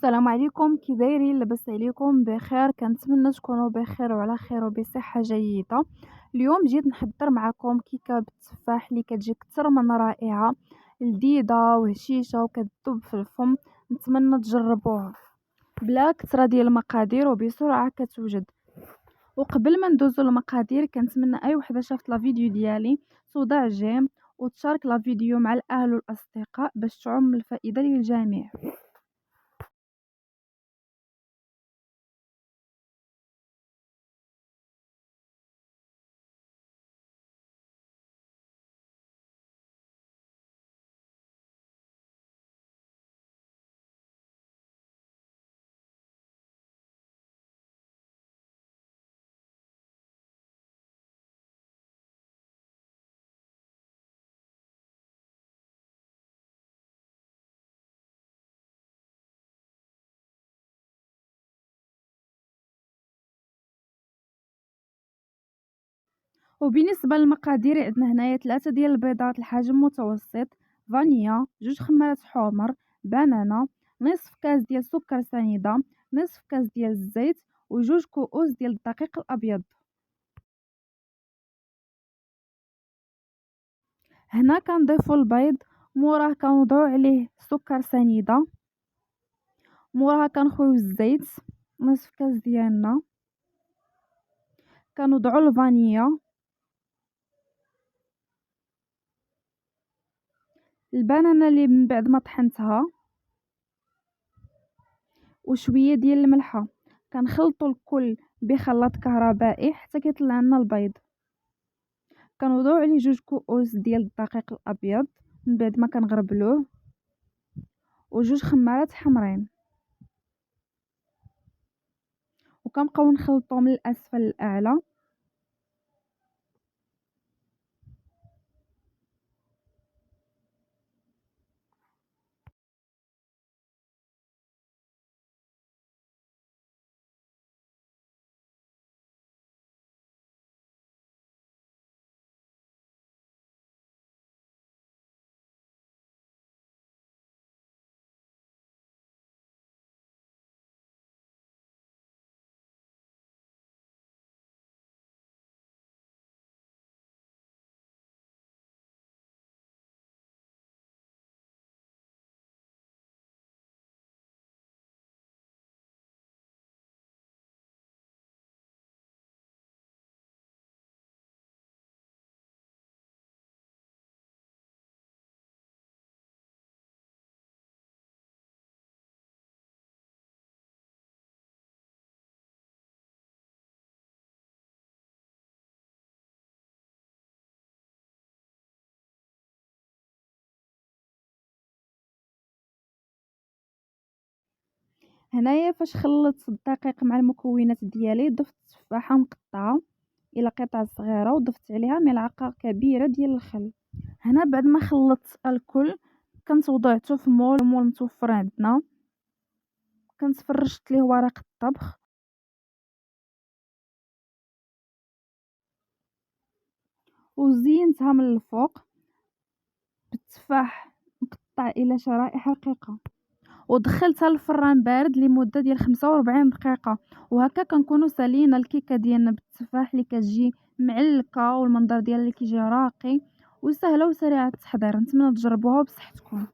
السلام عليكم، كي دايرين؟ لاباس عليكم بخير؟ كنتمنى تكونوا بخير وعلى خير وبصحه جيده. اليوم جيت نحضر معكم كيكه بالتفاح اللي كتجي اكثر من رائعه، لذيذه وهشيشه وكتذوب في الفم. نتمنى تجربوها بلا كثره ديال المقادير وبسرعه كتوجد. وقبل ما ندوزو للمقادير كنتمنى اي وحده شافت لا فيديو ديالي توضع جيم وتشارك لا فيديو مع الاهل والاصدقاء باش تعم الفائده للجميع. وبالنسبه للمقادير عندنا هنايا 3 ديال البيضات الحجم متوسط، فانيا، 2 خمارات حمر، بنانه، نصف كاس ديال السكر سنيده، نصف كاس ديال الزيت، وجوج كؤوس ديال الدقيق الابيض. هنا كنضيفوا البيض، موراه كنوضعوا عليه السكر سنيده، موراه كنخويو الزيت نصف كاس ديالنا، كنوضعوا الفانيا، البنانه اللي من بعد ما طحنتها، وشويه ديال الملحه. كنخلطوا الكل بخلاط كهربائي حتى كيطلع لنا البيض. كنوضعوا عليه 2 كؤوس ديال الدقيق الابيض من بعد ما كنغربلوه، وجوج خمارات حمرين، وكنبقاو نخلطوا من الاسفل للاعلى. هنايا فاش خلطت الدقيق مع المكونات ديالي ضفت تفاحه مقطعه الى قطع صغيره وضفت عليها ملعقه كبيره ديال الخل. هنا بعد ما خلطت الكل كنت وضعته في مول متوفر عندنا، كنت فرشت ليه ورق الطبخ وزينتها من الفوق بالتفاح مقطع الى شرائح رقيقه، ودخلتها للفران بارد لمده ديال 45 دقيقه. وهكا كنكونوا سالينا الكيكه ديالنا بالتفاح اللي كتجي معلكه والمنظر ديالها اللي كيجي راقي وسهله وسريعه التحضير. نتمنى تجربوها بصحتكم.